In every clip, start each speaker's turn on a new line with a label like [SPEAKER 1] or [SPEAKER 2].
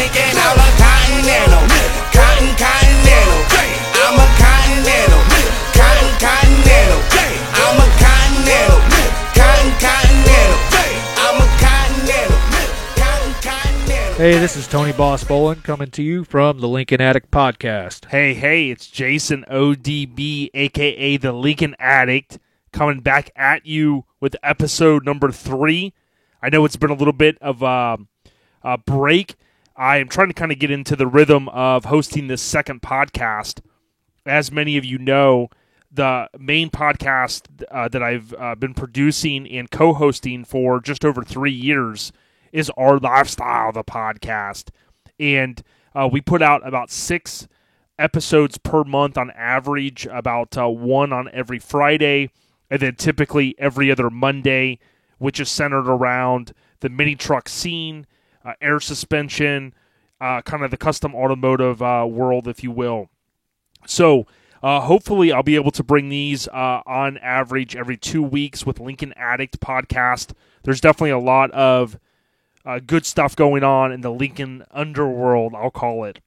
[SPEAKER 1] Lincoln out of Continental. Continental. I'm a Continental. Continental. I'm a Continental. Continental. I'm a Continental. Continental.
[SPEAKER 2] Hey, this is Tony Boss Bolin coming to you from the Lincoln Addict Podcast.
[SPEAKER 3] Hey, it's Jason ODB, a.k.a. the Lincoln Addict, coming back at you with episode number 3. I know it's been a little bit of a break. I am trying to kind of get into the rhythm of hosting this second podcast. As many of you know, the main podcast that I've been producing and co-hosting for just over 3 years is Our Lifestyle, the podcast. And we put out about 6 episodes per month on average, about 1 on every Friday, and then typically every other Monday, which is centered around the mini truck scene, air suspension, kind of the custom automotive world, if you will. So hopefully I'll be able to bring these on average every 2 weeks with Lincoln Addict podcast. There's definitely a lot of good stuff going on in the Lincoln underworld, I'll call it.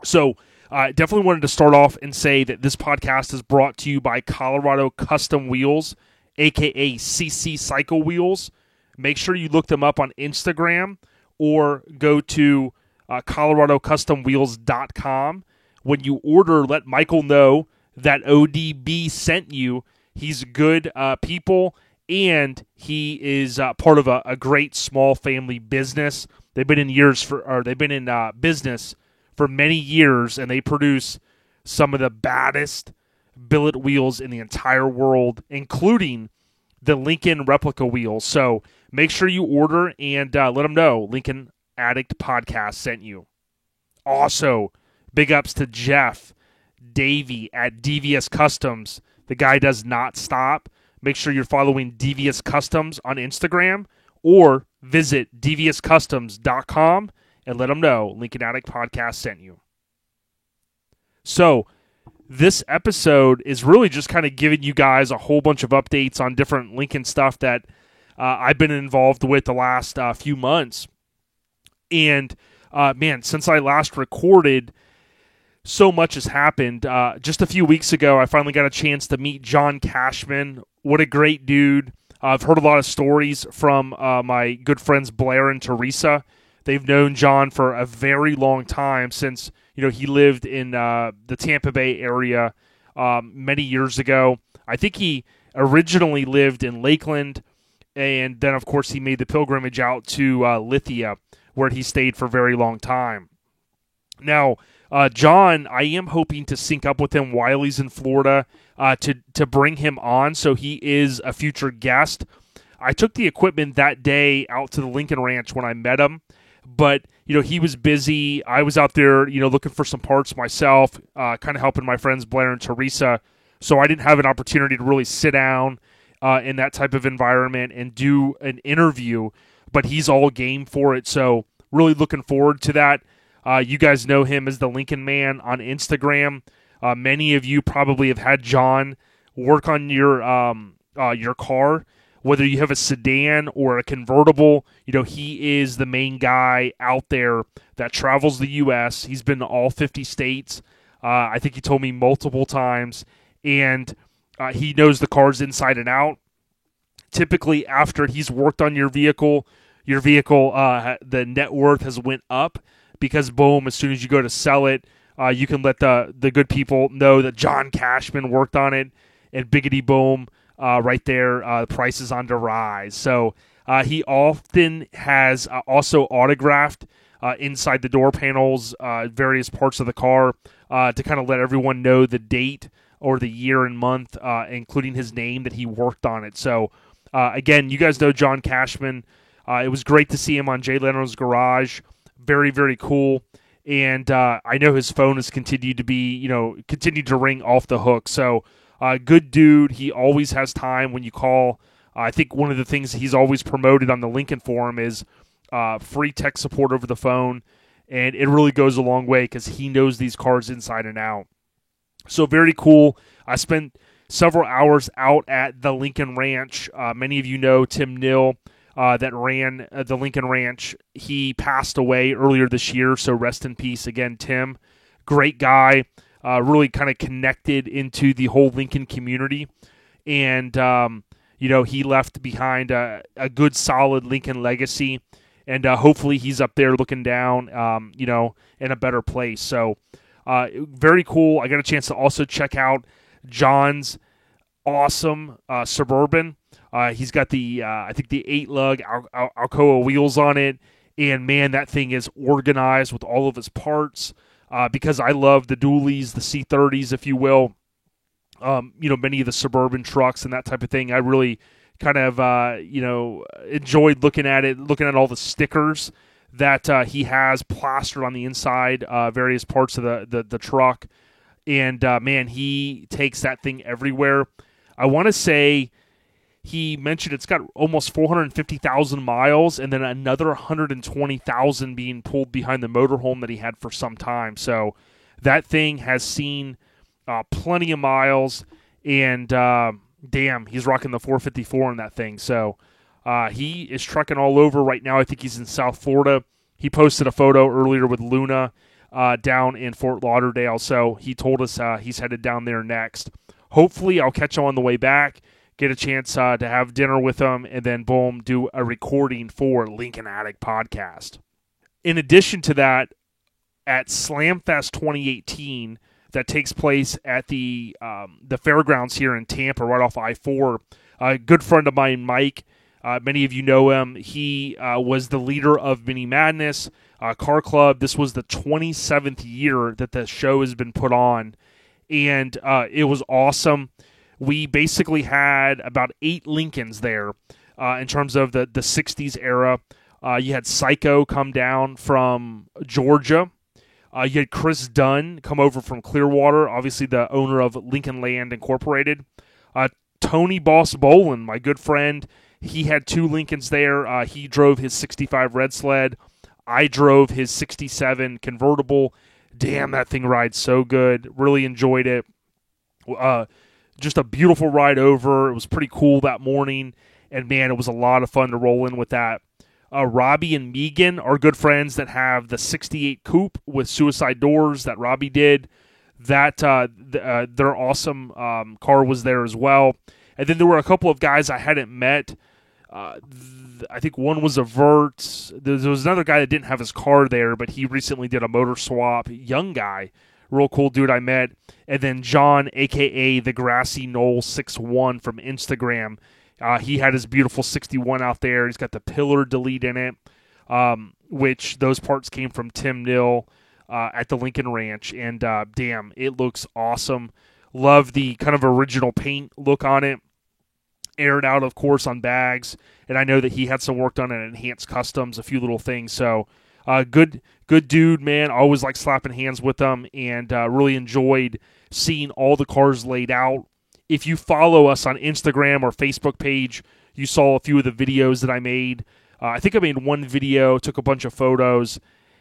[SPEAKER 3] So I definitely wanted to start off and say that this podcast is brought to you by Colorado Custom Wheels, a.k.a. CC Cycle Wheels. Make sure you look them up on Instagram or go to coloradocustomwheels.com. When you order, let Michael know that ODB sent you. He's good people, and he is part of a great small family business. They've been in business for many years, and they produce some of the baddest billet wheels in the entire world, including the Lincoln replica wheels. So make sure you order and let them know Lincoln Addict Podcast sent you. Also, big ups to Jeff Davey at Devious Customs. The guy does not stop. Make sure you're following Devious Customs on Instagram or visit deviouscustoms.com and let them know Lincoln Addict Podcast sent you. So this episode is really just kind of giving you guys a whole bunch of updates on different Lincoln stuff that I've been involved with the last few months. And, since I last recorded, so much has happened. Just a few weeks ago, I finally got a chance to meet John Cashman. What a great dude. I've heard a lot of stories from my good friends Blair and Teresa. They've known John for a very long time since, he lived in the Tampa Bay area many years ago. I think he originally lived in Lakeland, and then, of course, he made the pilgrimage out to Lithia, where he stayed for a very long time. Now, John, I am hoping to sync up with him while he's in Florida to bring him on, so he is a future guest. I took the equipment that day out to the Lincoln Ranch when I met him, but he was busy. I was out there, looking for some parts myself, kind of helping my friends Blair and Teresa, so I didn't have an opportunity to really sit down in that type of environment and do an interview, but he's all game for it, so really looking forward to that. You guys know him as the Lincoln Man on Instagram. Many of you probably have had John work on your car, whether you have a sedan or a convertible. He is the main guy out there that travels the U.S. He's been to all 50 states. I think he told me multiple times, and he knows the cars inside and out. Typically, after he's worked on your vehicle, the net worth has went up. Because, boom, as soon as you go to sell it, you can let the good people know that John Cashman worked on it, and biggity boom, right there, the price is on the rise. So he often has also autographed inside the door panels, various parts of the car, to kind of let everyone know the date or the year and month, including his name that he worked on it. So, again, you guys know John Cashman. It was great to see him on Jay Leno's Garage. Very, very cool. And I know his phone has continued to ring off the hook. So, good dude. He always has time when you call. I think one of the things he's always promoted on the Lincoln Forum is free tech support over the phone. And it really goes a long way because he knows these cars inside and out. So, very cool. I spent several hours out at the Lincoln Ranch. Many of you know Tim Nill. that ran the Lincoln Ranch. He passed away earlier this year, so rest in peace again, Tim. Great guy, really kind of connected into the whole Lincoln community. And, he left behind a good, solid Lincoln legacy. And hopefully he's up there looking down, in a better place. So very cool. I got a chance to also check out John's awesome Suburban. He's got the, I think the 8-lug Alcoa wheels on it. And, man, that thing is organized with all of its parts because I love the dualies, the C30s, if you will. Many of the Suburban trucks and that type of thing. I really kind of, enjoyed looking at it, looking at all the stickers that he has plastered on the inside, various parts of the truck. And, man, he takes that thing everywhere. I want to say he mentioned it's got almost 450,000 miles and then another 120,000 being pulled behind the motorhome that he had for some time. So that thing has seen plenty of miles, and damn, he's rocking the 454 in that thing. So he is trucking all over right now. I think he's in South Florida. He posted a photo earlier with Luna down in Fort Lauderdale, so he told us he's headed down there next. Hopefully I'll catch him on the way back, get a chance to have dinner with him, and then, boom, do a recording for Lincoln Attic Podcast. In addition to that, at SlamFest 2018, that takes place at the fairgrounds here in Tampa, right off I-4. A good friend of mine, Mike, many of you know him. He was the leader of Mini Madness Car Club. This was the 27th year that the show has been put on, and it was awesome. We basically had about 8 Lincolns there in terms of the 60s era. You had Psycho come down from Georgia. You had Chris Dunn come over from Clearwater, obviously the owner of Lincoln Land Incorporated. Tony Boss Bolin, my good friend, he had 2 Lincolns there. He drove his 65 Red Sled. I drove his 67 convertible. Damn, that thing rides so good. Really enjoyed it. Just a beautiful ride over. It was pretty cool that morning. And, man, it was a lot of fun to roll in with that. Robbie and Megan are good friends that have the 68 Coupe with suicide doors that Robbie did. That their awesome car was there as well. And then there were a couple of guys I hadn't met. I think one was a Vert. There was another guy that didn't have his car there, but he recently did a motor swap. Young guy. Real cool dude I met. And then John, a.k.a. the Grassy Knoll 61 from Instagram. He had his beautiful 61 out there. He's got the pillar delete in it, which those parts came from Tim Nill at the Lincoln Ranch. And, damn, it looks awesome. Love the kind of original paint look on it. Aired out, of course, on bags. And I know that he had some work done at Enhanced Customs, a few little things. So, good dude, man. Always like slapping hands with him, and really enjoyed seeing all the cars laid out. If you follow us on Instagram or Facebook page, you saw a few of the videos that I made. I think I made one video, took a bunch of photos.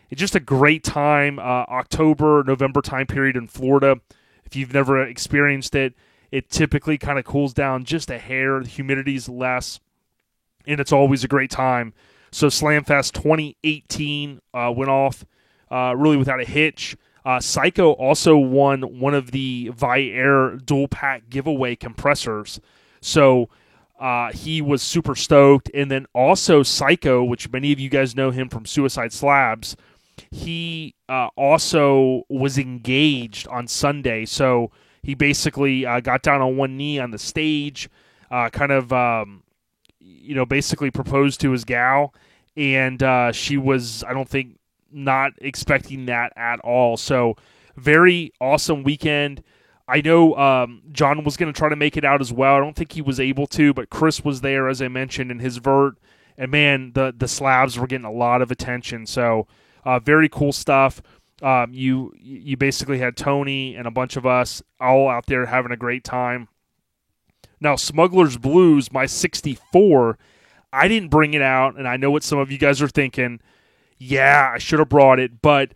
[SPEAKER 3] It's just a great time, October, November time period in Florida. If you've never experienced it, it typically kind of cools down just a hair. The humidity's less, and it's always a great time. So SlamFest 2018 went off really without a hitch. Psycho also won one of the Vi-Air dual pack giveaway compressors. So he was super stoked. And then also Psycho, which many of you guys know him from Suicide Slabs, he also was engaged on Sunday. So he basically got down on one knee on the stage, basically proposed to his gal. And she was, I don't think, not expecting that at all. So very awesome weekend. I know John was going to try to make it out as well. I don't think he was able to, but Chris was there, as I mentioned, in his vert. And, man, the slabs were getting a lot of attention. So very cool stuff. You basically had Tony and a bunch of us all out there having a great time. Now, Smuggler's Blues, my 64, I didn't bring it out, and I know what some of you guys are thinking. Yeah, I should have brought it, but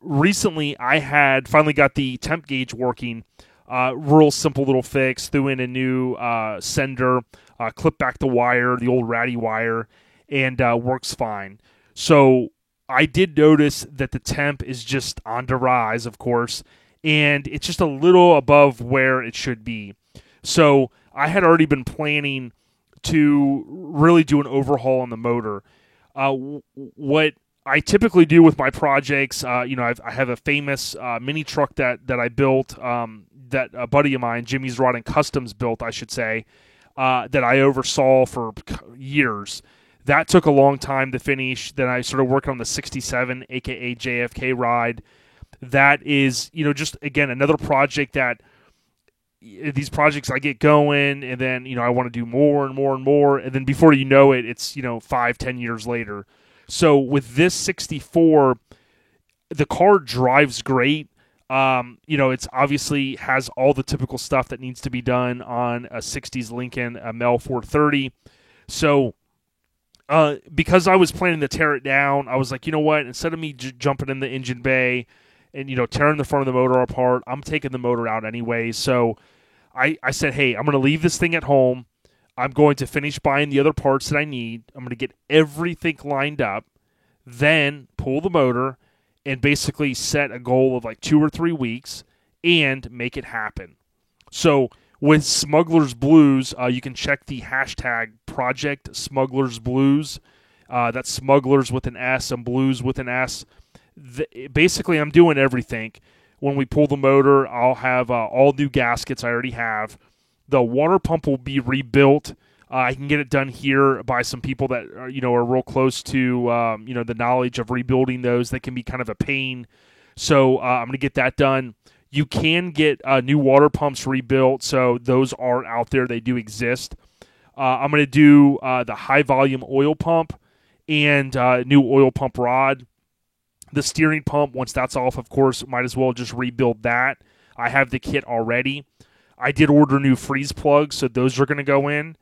[SPEAKER 3] recently I had finally got the temp gauge working. Real simple little fix. Threw in a new sender, clip back the wire, the old ratty wire, and works fine. So I did notice that the temp is just on the rise, of course, and it's just a little above where it should be. So I had already been planning to really do an overhaul on the motor. What I typically do with my projects, I have a famous mini truck that I built, that a buddy of mine, Jimmy's Rod and Customs, built, I should say, that I oversaw for years. That took a long time to finish. Then I started working on the 67, aka JFK ride. That is, just again another project that these projects I get going, and then I want to do more and more and more, and then before you know it, it's 5-10 years later. So with this 64, the car drives great. It's obviously has all the typical stuff that needs to be done on a 60s Lincoln, a Mel 430. So because I was planning to tear it down, I was like, you know what? Instead of me jumping in the engine bay and tearing the front of the motor apart, I'm taking the motor out anyway. So I said, hey, I'm going to leave this thing at home. I'm going to finish buying the other parts that I need. I'm going to get everything lined up, then pull the motor and basically set a goal of like 2 or 3 weeks and make it happen. So with Smugglers Blues, you can check the hashtag Project Smugglers Blues. That's Smugglers with an S and Blues with an S. Basically, I'm doing everything. When we pull the motor, I'll have all new gaskets I already have. The water pump will be rebuilt. I can get it done here by some people that are real close to the knowledge of rebuilding those. That can be kind of a pain. So I'm going to get that done. You can get new water pumps rebuilt, so those are out there. They do exist. I'm going to do the high-volume oil pump and new oil pump rod. The steering pump, once that's off, of course, might as well just rebuild that. I have the kit already. I did order new freeze plugs, so those are going to go in.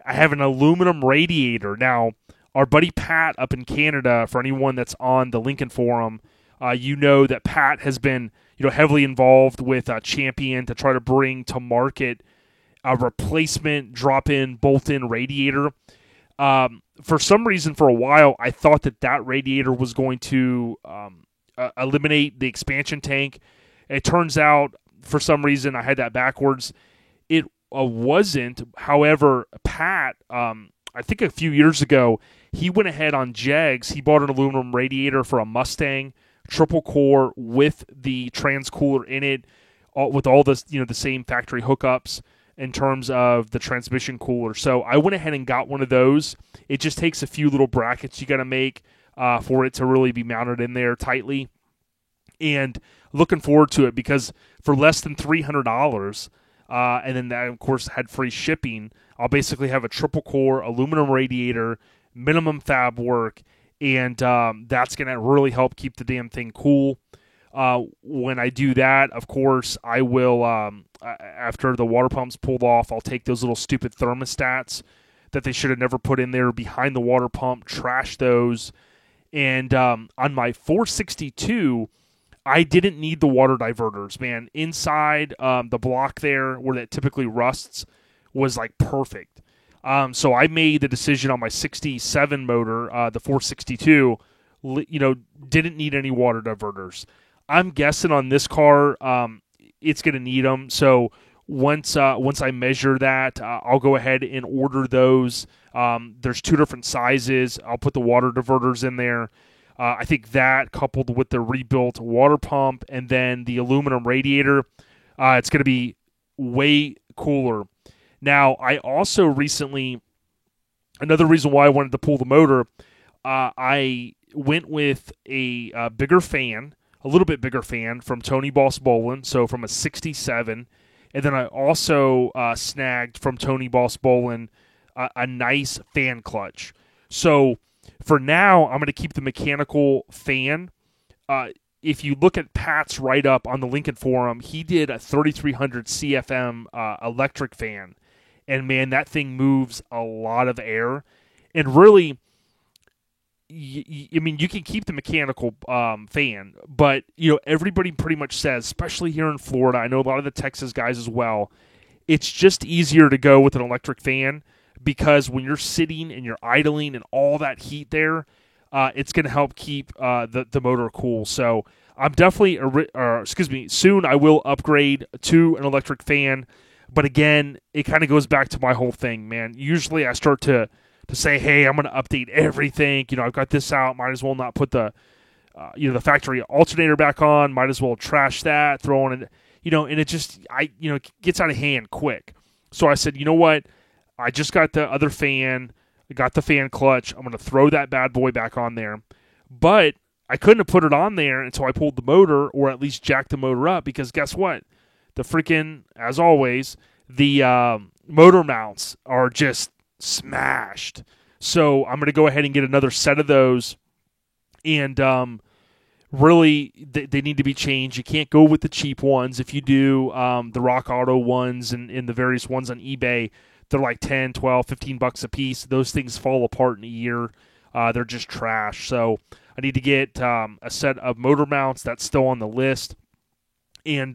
[SPEAKER 3] I have an aluminum radiator. Now, our buddy Pat up in Canada, for anyone that's on the Lincoln Forum, that Pat has been heavily involved with Champion to try to bring to market a replacement drop-in, bolt-in radiator. For some reason, for a while, I thought that radiator was going to eliminate the expansion tank. It turns out, for some reason, I had that backwards. It wasn't. However, Pat, I think a few years ago, he went ahead on Jegs. He bought an aluminum radiator for a Mustang, triple core with the transcooler in it, with all the the same factory hookups in terms of the transmission cooler. So I went ahead and got one of those. It just takes a few little brackets you got to make for it to really be mounted in there tightly. And looking forward to it because for less than $300, and then that, of course, had free shipping, I'll basically have a triple core aluminum radiator, minimum fab work, and that's going to really help keep the damn thing cool. When I do that, of course, I will, after the water pump's pulled off, I'll take those little stupid thermostats that they should have never put in there behind the water pump, trash those. And on my 462, I didn't need the water diverters, man. Inside the block there where that typically rusts was like perfect. So I made the decision on my 67 motor, the 462, didn't need any water diverters. I'm guessing on this car, it's going to need them. So once I measure that, I'll go ahead and order those. There's 2 different sizes. I'll put the water diverters in there. I think that coupled with the rebuilt water pump and then the aluminum radiator, it's going to be way cooler. Now, I also recently, another reason why I wanted to pull the motor, I went with a bigger fan, a little bit bigger fan from Tony Boss Bolin, so from a 67. And then I also snagged from Tony Boss Bolin a nice fan clutch. So for now, I'm going to keep the mechanical fan. If you look at Pat's write-up on the Lincoln Forum, he did a 3300 CFM electric fan. And, man, that thing moves a lot of air. And really, you can keep the mechanical fan, but, everybody pretty much says, especially here in Florida, I know a lot of the Texas guys as well, it's just easier to go with an electric fan because when you're sitting and you're idling and all that heat there, it's going to help keep the motor cool. So I'm definitely, soon I will upgrade to an electric fan. But again, it kind of goes back to my whole thing, man. Usually I start to say, hey, I'm going to update everything. I've got this out. Might as well not put the the factory alternator back on. Might as well trash that, throw on it, and it just, it gets out of hand quick. So I said, you know what? I just got the other fan. I got the fan clutch. I'm going to throw that bad boy back on there. But I couldn't have put it on there until I pulled the motor, or at least jacked the motor up, because guess what? The freaking, as always, the motor mounts are just smashed. So I'm going to go ahead and get another set of those. And really, they need to be changed. You can't go with the cheap ones. If you do the Rock Auto ones and the various ones on eBay, they're like 10, 12, 15 bucks a piece. Those things fall apart in a year. They're just trash. So I need to get a set of motor mounts. That's still on the list. And,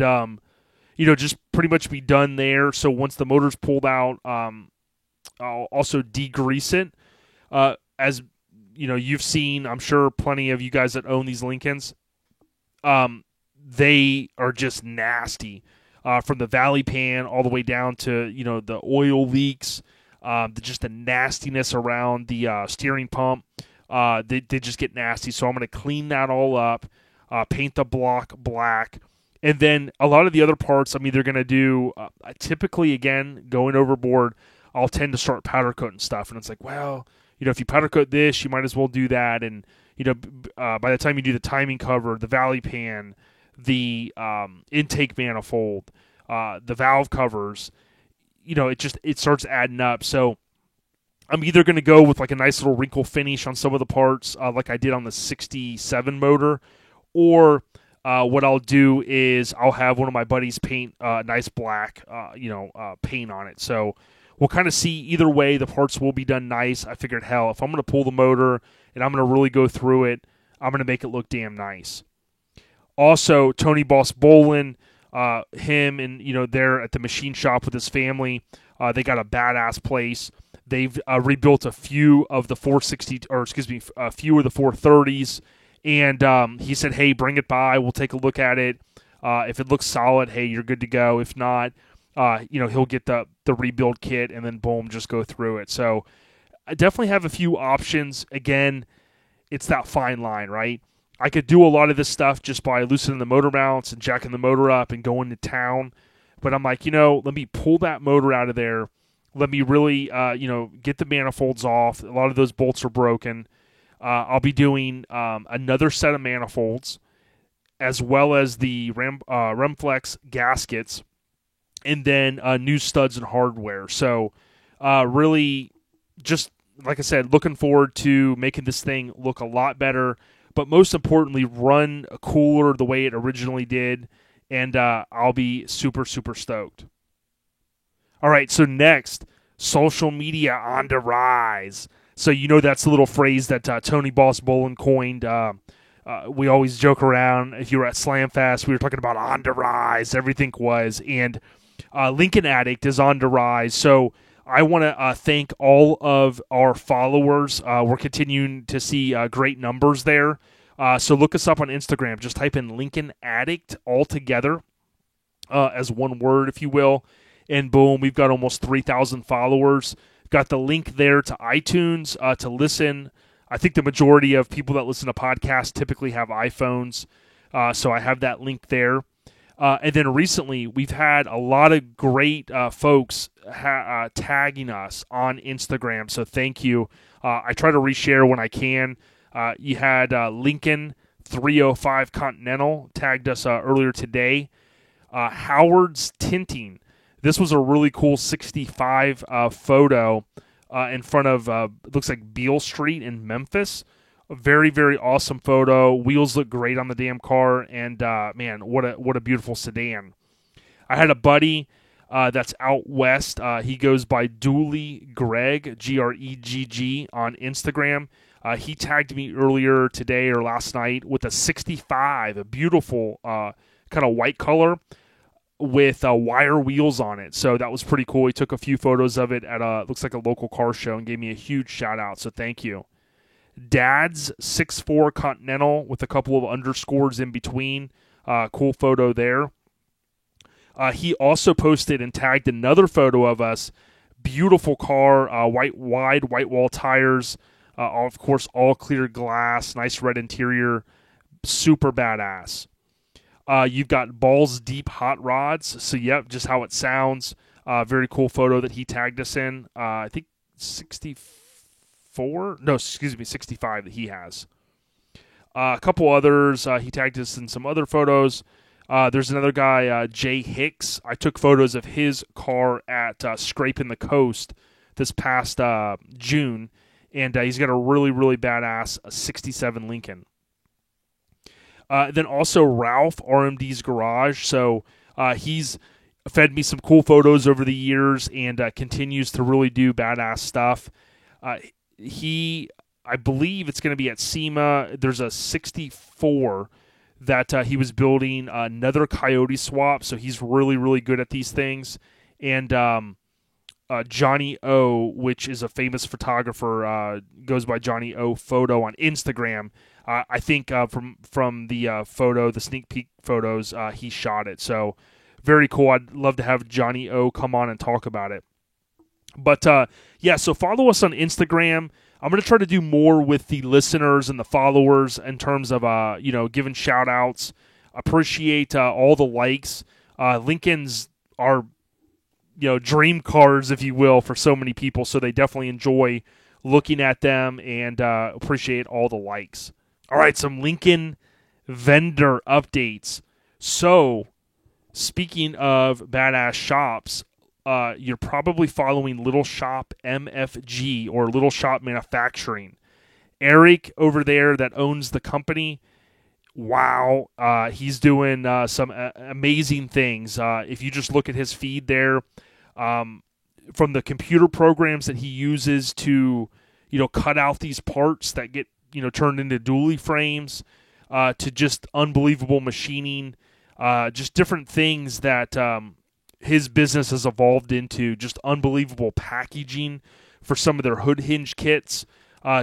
[SPEAKER 3] just pretty much be done there. So once the motor's pulled out, I'll also degrease it. As you've seen, I'm sure plenty of you guys that own these Lincolns, they are just nasty. From the valley pan all the way down to, the oil leaks, just the nastiness around the steering pump. They just get nasty. So I'm going to clean that all up, paint the block black. And then a lot of the other parts I'm either going to do, typically, again, going overboard, I'll tend to start powder coating stuff. And it's like, well, if you powder coat this, you might as well do that. And, by the time you do the timing cover, the valley pan, the intake manifold, the valve covers, it starts adding up. So I'm either going to go with like a nice little wrinkle finish on some of the parts, like I did on the 67 motor, or what I'll do is I'll have one of my buddies paint nice black, paint on it. So we'll kind of see either way. The parts will be done nice. I figured, hell, if I'm going to pull the motor and I'm going to really go through it, I'm going to make it look damn nice. Also, Tony Boss Bolin, him and, they're at the machine shop with his family. They got a badass place. They've rebuilt a few of the 460, a few of the 430s. And he said, hey, bring it by. We'll take a look at it. If it looks solid, hey, you're good to go. If not, he'll get the rebuild kit and then boom, just go through it. So I definitely have a few options. Again, it's that fine line, right? I could do a lot of this stuff just by loosening the motor mounts and jacking the motor up and going to town. But I'm like, let me pull that motor out of there. Let me really, get the manifolds off. A lot of those bolts are broken. I'll be doing another set of manifolds, as well as the Remflex gaskets, and then new studs and hardware. So really, just like I said, looking forward to making this thing look a lot better, but most importantly, run cooler the way it originally did, and I'll be super, super stoked. All right, so next, social media on the rise. So that's the little phrase that Tony Boss Bolin coined. We always joke around. If you were at Slamfest, we were talking about on the rise. Everything was. And Lincoln Addict is on the rise. So I want to thank all of our followers. We're continuing to see great numbers there. So look us up on Instagram. Just type in Lincoln Addict all together as one word, if you will. And boom, we've got almost 3,000 followers. Got the link there to iTunes to listen. I think the majority of people that listen to podcasts typically have iPhones, so I have that link there. And then recently, we've had a lot of great folks tagging us on Instagram, so thank you. I try to reshare when I can. You had Lincoln 305 Continental tagged us earlier today. Howard's Tinting. This was a really cool 65 photo in front of, it looks like Beale Street in Memphis. A very, very awesome photo. Wheels look great on the damn car, and man, what a beautiful sedan. I had a buddy that's out west. He goes by Dooley Greg, Gregg, on Instagram. He tagged me earlier today or last night with a 65, a beautiful kind of white color. with wire wheels on it. So that was pretty cool. He took a few photos of it at looks like a local car show and gave me a huge shout out. So thank you. Dad's 6'4" Continental with a couple of underscores in between. Cool photo there. He also posted and tagged another photo of us. Beautiful car, wide white wall tires. Of course, all clear glass, nice red interior, super badass. You've got balls deep hot rods. So, yep, just how it sounds. Very cool photo that he tagged us in. I think 65 that he has. A couple others. He tagged us in some other photos. There's another guy, Jay Hicks. I took photos of his car at Scraping the Coast this past June. And he's got a really, really badass 67 Lincoln. Then also Ralph, RMD's Garage. So he's fed me some cool photos over the years and continues to really do badass stuff. I believe it's going to be at SEMA. There's a 64 that he was building, another Coyote swap. So he's really, really good at these things. And Johnny O, which is a famous photographer, goes by Johnny O Photo on Instagram. I think from the photo, the sneak peek photos, he shot it. So very cool. I'd love to have Johnny O come on and talk about it. But yeah, so follow us on Instagram. I'm going to try to do more with the listeners and the followers in terms of giving shout outs. Appreciate all the likes. Lincolns are dream cars, if you will, for so many people. So they definitely enjoy looking at them and appreciate all the likes. All right, some Lincoln vendor updates. So, speaking of badass shops, you're probably following Little Shop MFG or Little Shop Manufacturing. Eric over there that owns the company, wow, he's doing some amazing things. If you just look at his feed there, from the computer programs that he uses to, cut out these parts that get, turned into dually frames, to just unbelievable machining, just different things that his business has evolved into, just unbelievable packaging for some of their hood hinge kits,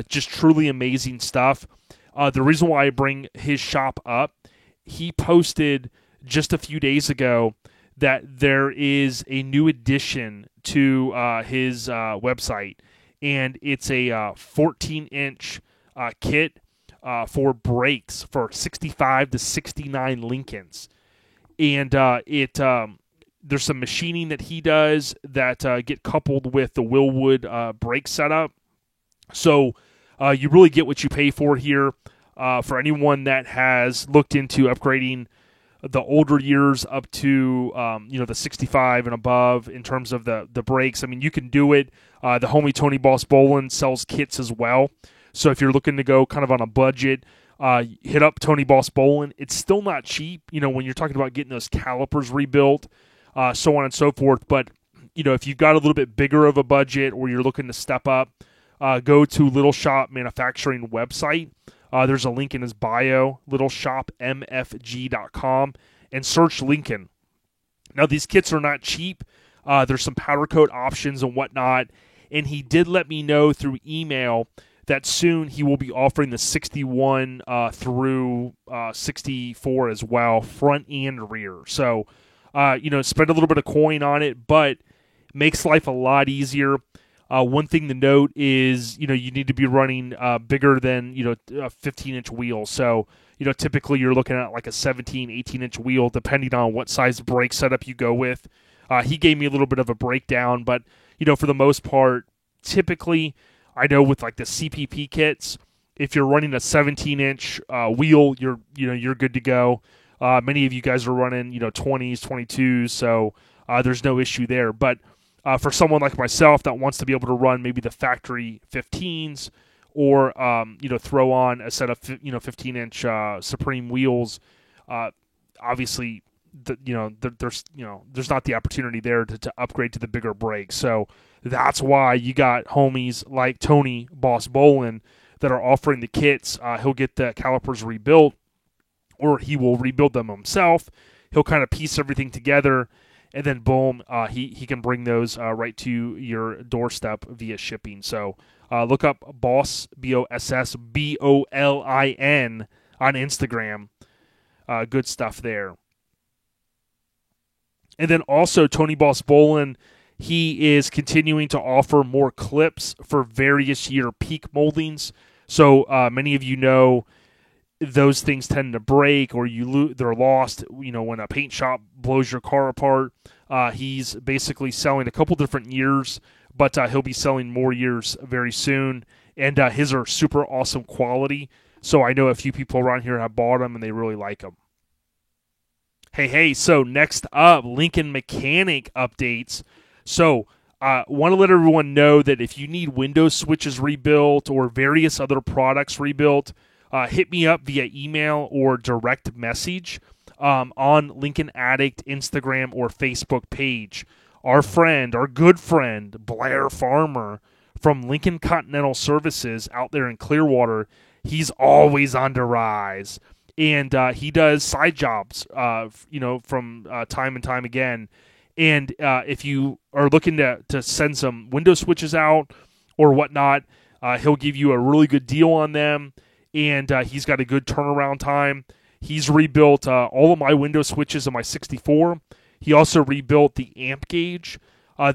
[SPEAKER 3] just truly amazing stuff. The reason why I bring his shop up, he posted just a few days ago that there is a new addition to his website, and it's a 14-inch kit for brakes for 65 to 69 Lincolns. And there's some machining that he does that get coupled with the Willwood brake setup. So you really get what you pay for here. For anyone that has looked into upgrading the older years up to the 65 and above in terms of the brakes, I mean, you can do it. The homie Tony Boss Bolin sells kits as well. So if you're looking to go kind of on a budget, hit up Tony Boss Bolin. It's still not cheap, when you're talking about getting those calipers rebuilt, so on and so forth. But if you've got a little bit bigger of a budget or you're looking to step up, go to Little Shop Manufacturing website. There's a link in his bio, littleshopmfg.com, and search Lincoln. Now, these kits are not cheap. There's some powder coat options and whatnot, and he did let me know through email that soon he will be offering the 61 through 64 as well, front and rear. So, spend a little bit of coin on it, but makes life a lot easier. One thing to note is, you need to be running bigger than, a 15-inch wheel. So, typically you're looking at like a 17, 18-inch wheel, depending on what size brake setup you go with. He gave me a little bit of a breakdown, but, for the most part, typically, I know with like the CPP kits, if you're running a 17-inch wheel, you're good to go. Many of you guys are running, 20s, 22s, so there's no issue there. But for someone like myself that wants to be able to run maybe the factory 15s or, throw on a set of, 15-inch Supreme wheels, obviously, there's not the opportunity there to upgrade to the bigger brakes. So that's why you got homies like Tony Boss Bolin that are offering the kits. He'll get the calipers rebuilt, or he will rebuild them himself. he'll kind of piece everything together, and then boom, he can bring those right to your doorstep via shipping. So look up Boss, BOSSBOLIN on Instagram. Good stuff there. And then also Tony Boss Bolin, he is continuing to offer more clips for various year peak moldings. So many of you know those things tend to break or they're lost. You know, when a paint shop blows your car apart, he's basically selling a couple different years, but he'll be selling more years very soon. And his are super awesome quality. So I know a few people around here have bought them and they really like them. Hey, so next up, Lincoln Mechanic updates. So want to let everyone know that if you need Windows switches rebuilt or various other products rebuilt, hit me up via email or direct message on Lincoln Addict Instagram or Facebook page. Our good friend, Blair Farmer from Lincoln Continental Services out there in Clearwater, he's always on the rise. And he does side jobs, from time and time again. And if you are looking to send some window switches out or whatnot, he'll give you a really good deal on them. And he's got a good turnaround time. He's rebuilt all of my window switches in my 64. He also rebuilt the amp gauge.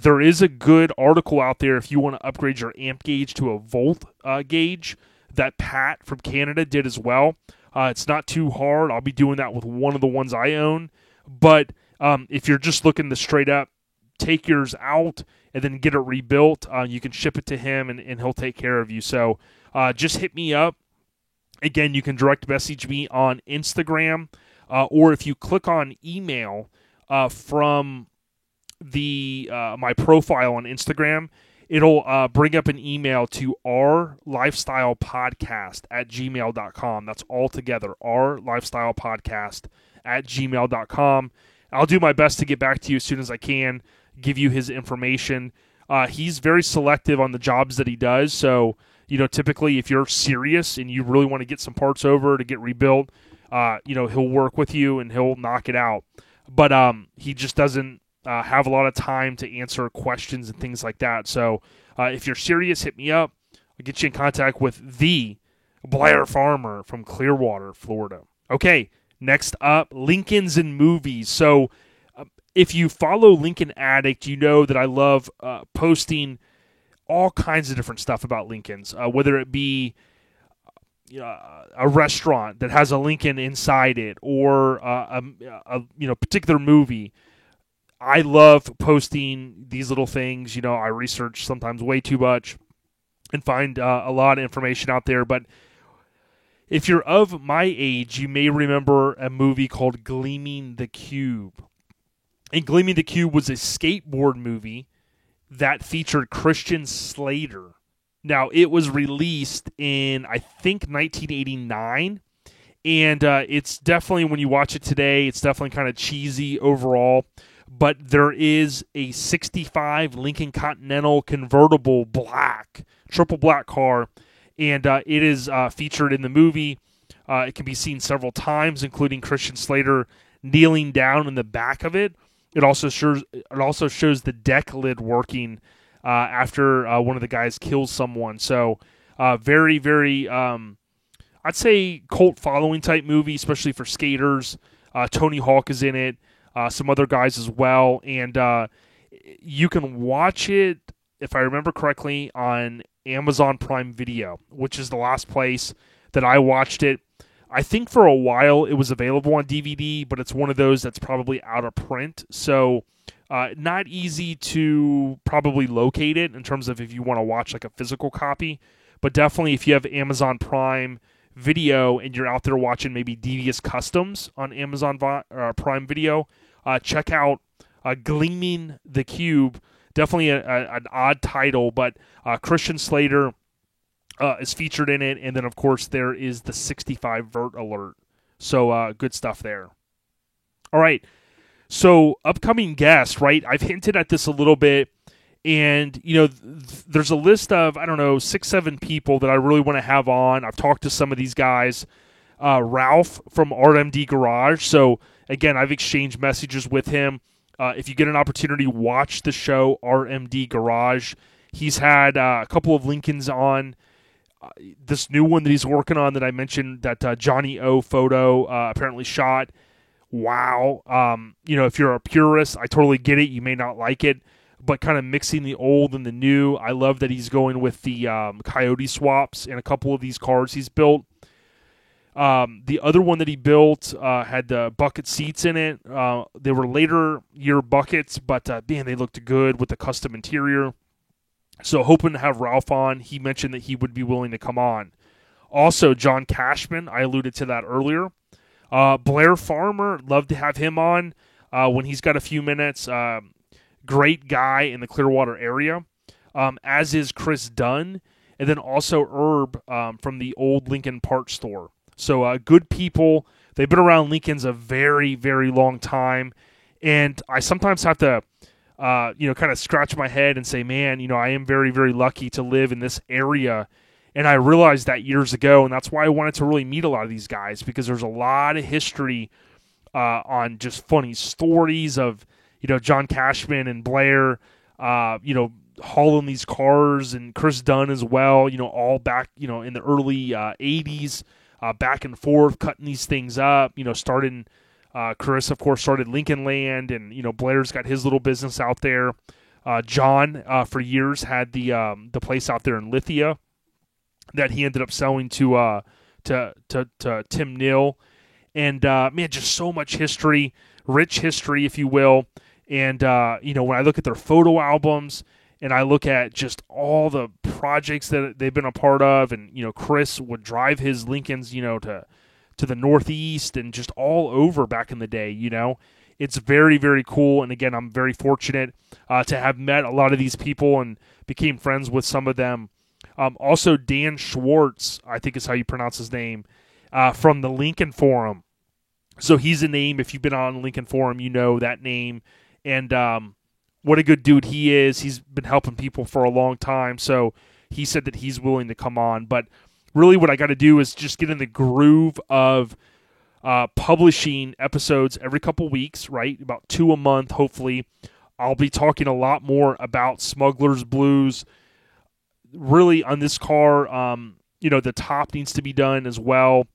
[SPEAKER 3] There is a good article out there if you want to upgrade your amp gauge to a volt gauge that Pat from Canada did as well. It's not too hard. I'll be doing that with one of the ones I own. But if you're just looking to straight up take yours out and then get it rebuilt, you can ship it to him and he'll take care of you. So just hit me up. Again, you can direct message me on Instagram, or if you click on email from my profile on Instagram, it'll bring up an email to ourlifestylepodcast@gmail.com. That's all together, ourlifestylepodcast@gmail.com. I'll do my best to get back to you as soon as I can, give you his information. He's very selective on the jobs that he does, so typically if you're serious and you really want to get some parts over to get rebuilt, he'll work with you and he'll knock it out. But he just doesn't have a lot of time to answer questions and things like that. So if you're serious, hit me up. I'll get you in contact with the Blair Farmer from Clearwater, Florida. Okay, next up, Lincolns and movies. So if you follow Lincoln Addict, you know that I love posting all kinds of different stuff about Lincolns, whether it be a restaurant that has a Lincoln inside it or a particular movie. I love posting these little things. I research sometimes way too much and find a lot of information out there. But if you're of my age, you may remember a movie called Gleaming the Cube. And Gleaming the Cube was a skateboard movie that featured Christian Slater. Now, it was released in, I think, 1989. And it's definitely, when you watch it today, it's definitely kind of cheesy overall. But there is a 65 Lincoln Continental convertible triple black car, and it is featured in the movie. It can be seen several times, including Christian Slater kneeling down in the back of it. It also shows the deck lid working after one of the guys kills someone. So very, very, I'd say cult following type movie, especially for skaters. Tony Hawk is in it. Some other guys as well, and you can watch it, if I remember correctly, on Amazon Prime Video, which is the last place that I watched it. I think for a while it was available on DVD, but it's one of those that's probably out of print, so not easy to probably locate it in terms of if you want to watch like a physical copy, but definitely if you have Amazon Prime Video and you're out there watching maybe Devious Customs on Amazon Prime Video, check out Gleaming the Cube. Definitely an odd title, but Christian Slater is featured in it, and then of course there is the 65 Vert Alert. So good stuff there. All right, so upcoming guests, right? I've hinted at this a little bit, and there's a list of 6-7 people that I really want to have on. I've talked to some of these guys. Ralph from RMD Garage. So again, I've exchanged messages with him. If you get an opportunity, watch the show RMD Garage. He's had a couple of Lincolns on. This new one that he's working on that I mentioned, that Johnny O photo apparently shot. Wow. If you're a purist, I totally get it. You may not like it, but kind of mixing the old and the new. I love that he's going with the Coyote swaps in a couple of these cars he's built. The other one that he built had the bucket seats in it. They were later year buckets, but man, they looked good with the custom interior. So hoping to have Ralph on. He mentioned that he would be willing to come on. Also, John Cashman, I alluded to that earlier. Blair Farmer, love to have him on when he's got a few minutes. Great guy in the Clearwater area, as is Chris Dunn, and then also Herb from the old Lincoln Parts Store. So good people. They've been around Lincoln's a very, very long time, and I sometimes have to kind of scratch my head and say, man, I am very, very lucky to live in this area. And I realized that years ago, and that's why I wanted to really meet a lot of these guys, because there's a lot of history on just funny stories of, John Cashman and Blair, hauling these cars, and Chris Dunn as well, all back, in the early 80s, back and forth, cutting these things up, starting Chris, of course, started Lincoln Land, and Blair's got his little business out there. John, for years, had the place out there in Lithia that he ended up selling to Tim Neal, and man, just so much history, rich history, if you will. And when I look at their photo albums, and I look at just all the projects that they've been a part of, and Chris would drive his Lincolns, to the Northeast and just all over back in the day, It's very, very cool. And again, I'm very fortunate to have met a lot of these people and became friends with some of them. Also, Dan Schwartz, I think is how you pronounce his name, from the Lincoln Forum. So he's a name, if you've been on the Lincoln Forum, you know that name. And what a good dude he is. He's been helping people for a long time. So he said that he's willing to come on. But really what I got to do is just get in the groove of publishing episodes every couple weeks, right? About 2 a month, hopefully. I'll be talking a lot more about Smuggler's Blues. Really, on this car, the top needs to be done as well.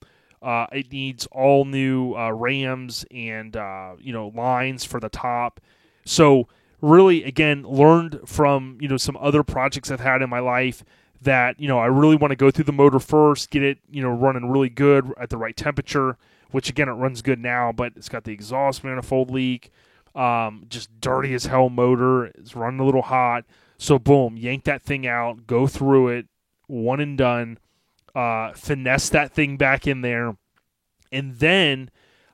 [SPEAKER 3] It needs all new rams and, lines for the top. So really, again, learned from, some other projects I've had in my life that, I really want to go through the motor first, get it, running really good at the right temperature, which, again, it runs good now, but it's got the exhaust manifold leak, just dirty as hell motor. It's running a little hot. So, boom, yank that thing out, go through it, one and done, finesse that thing back in there, and then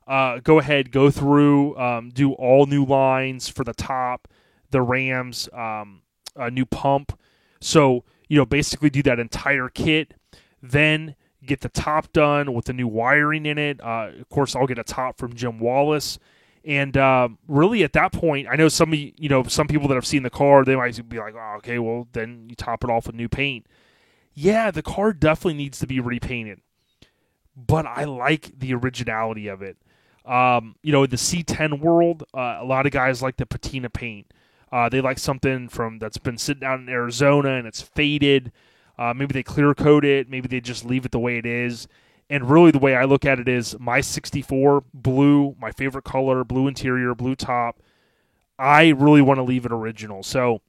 [SPEAKER 3] go ahead, go through, do all new lines for the top, the rams, a new pump. So, basically do that entire kit, then get the top done with the new wiring in it. Of course, I'll get a top from Jim Wallace. And really at that point, I know some people that have seen the car, they might be like, oh, okay, well, then you top it off with new paint. Yeah, the car definitely needs to be repainted, but I like the originality of it. In the C10 world, a lot of guys like the patina paint. They like something that's been sitting out in Arizona and it's faded. Maybe they clear coat it. Maybe they just leave it the way it is. And really the way I look at it is my 64, blue, my favorite color, blue interior, blue top. I really want to leave it original. So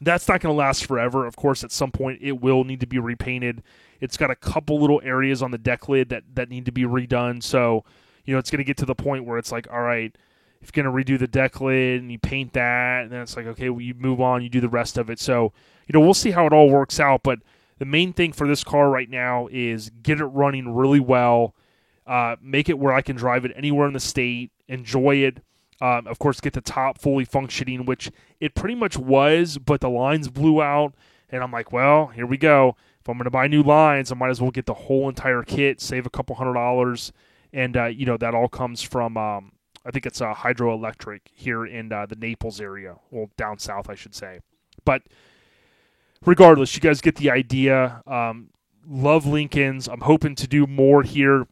[SPEAKER 3] that's not going to last forever. Of course, at some point it will need to be repainted. It's got a couple little areas on the deck lid that need to be redone. So, it's going to get to the point where it's like, all right, if you're going to redo the deck lid and you paint that, and then it's like, okay, well, you move on, you do the rest of it. So, we'll see how it all works out. But the main thing for this car right now is get it running really well, make it where I can drive it anywhere in the state, enjoy it. Of course, get the top fully functioning, which it pretty much was, but the lines blew out. And I'm like, well, here we go. If I'm going to buy new lines, I might as well get the whole entire kit, save a couple $100. And, that all comes from, I think it's Hydroelectric here in the Naples area. Well, down south, I should say. But regardless, you guys get the idea. Love Lincolns. I'm hoping to do more here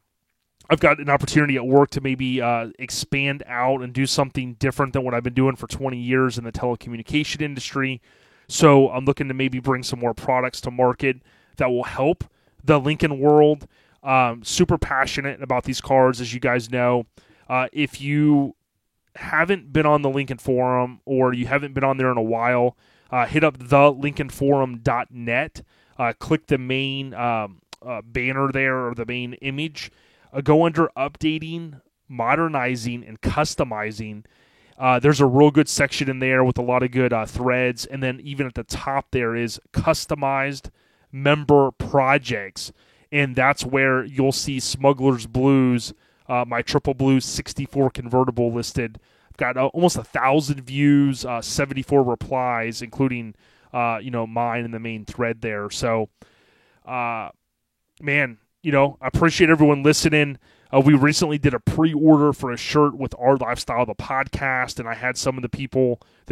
[SPEAKER 3] I've got an opportunity at work to maybe expand out and do something different than what I've been doing for 20 years in the telecommunication industry. So I'm looking to maybe bring some more products to market that will help the Lincoln world. Super passionate about these cars, as you guys know. If you haven't been on the Lincoln Forum or you haven't been on there in a while, hit up thelincolnforum.net. Click the main banner there, or the main image. Go under updating, modernizing, and customizing. There's a real good section in there with a lot of good threads. And then even at the top there is customized member projects. And that's where you'll see Smuggler's Blues, my Triple Blues 64 convertible listed. I've got almost 1,000 views, 74 replies, including mine in the main thread there. So, man, I appreciate everyone listening. We recently did a pre-order for a shirt with Our Lifestyle, the podcast, and I had some of the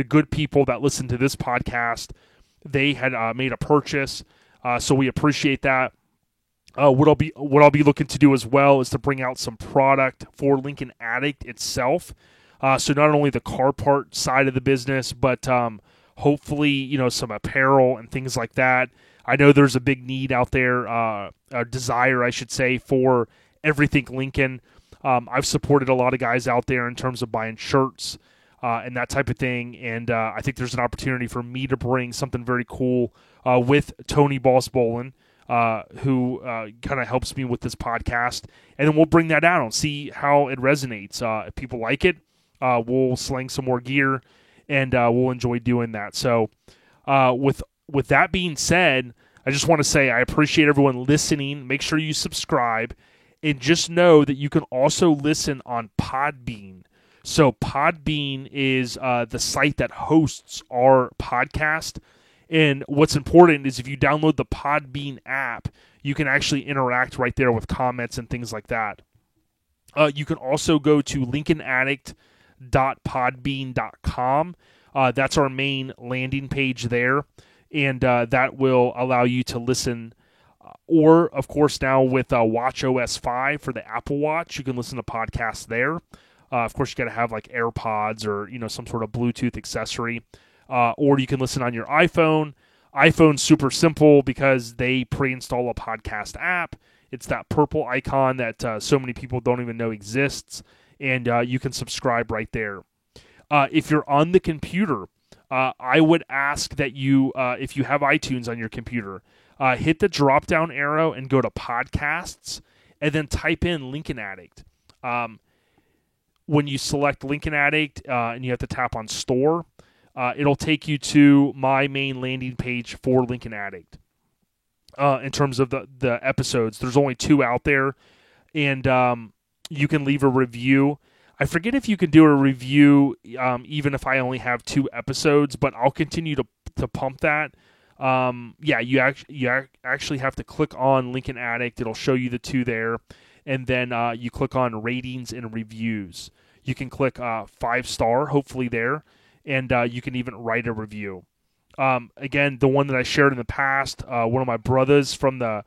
[SPEAKER 3] good people that listen to this podcast, they had made a purchase, so we appreciate that. What I'll be looking to do as well is to bring out some product for Lincoln Addict itself. So not only the car part side of the business, but hopefully some apparel and things like that. I know there's a big need out there, a desire, I should say, for everything Lincoln. I've supported a lot of guys out there in terms of buying shirts and that type of thing, and I think there's an opportunity for me to bring something very cool with Tony Boss Bolin, who kind of helps me with this podcast, and then we'll bring that out and see how it resonates. If people like it, we'll sling some more gear, and we'll enjoy doing that. So with that being said, I just want to say I appreciate everyone listening. Make sure you subscribe, and just know that you can also listen on Podbean. So Podbean is the site that hosts our podcast. And what's important is if you download the Podbean app, you can actually interact right there with comments and things like that. You can also go to lincolnaddict.podbean.com. That's our main landing page there. And that will allow you to listen. Or, of course, now with watchOS 5 for the Apple Watch, you can listen to podcasts there. Of course, you got to have like AirPods or some sort of Bluetooth accessory. Or you can listen on your iPhone. iPhone's super simple because they pre-install a podcast app. It's that purple icon that so many people don't even know exists. And you can subscribe right there. If you're on the computer, I would ask that you, if you have iTunes on your computer, hit the drop-down arrow and go to podcasts, and then type in Lincoln Addict. When you select Lincoln Addict and you have to tap on store, it'll take you to my main landing page for Lincoln Addict. In terms of the episodes, there's only 2 out there, and you can leave a review. I forget if you can do a review even if I only have 2 episodes, but I'll continue to pump that. You actually have to click on Lincoln Addict. It'll show you the 2 there, and then you click on ratings and reviews. You can click 5-star, hopefully there, and you can even write a review. Again, the one that I shared in the past, one of my brothers from the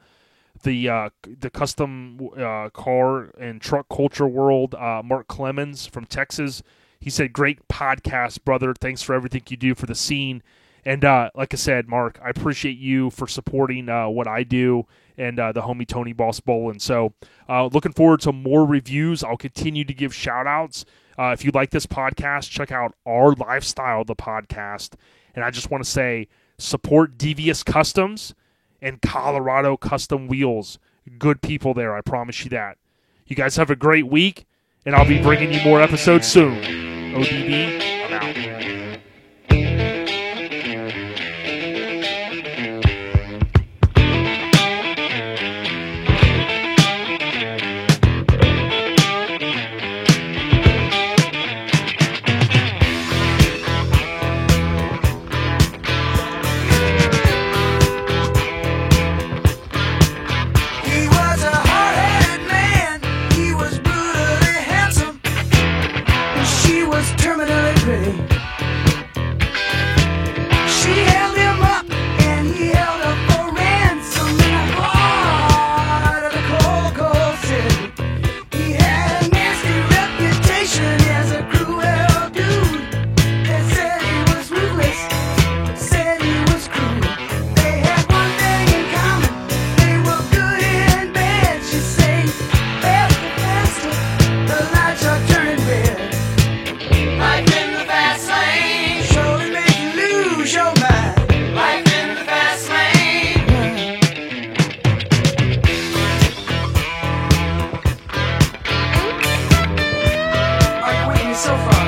[SPEAKER 3] custom car and truck culture world, Mark Clemens from Texas. He said, "Great podcast, brother. Thanks for everything you do for the scene." And like I said, Mark, I appreciate you for supporting what I do and the homie Tony Boss Bolin. So looking forward to more reviews. I'll continue to give shout-outs. If you like this podcast, check out Our Lifestyle, the podcast. And I just want to say, support Devious Customs and Colorado Custom Wheels. Good people there, I promise you that. You guys have a great week, and I'll be bringing you more episodes soon. ODB, I'm out.
[SPEAKER 1] He was a hard-headed man. He was brutally handsome. She was terminally pretty. so far.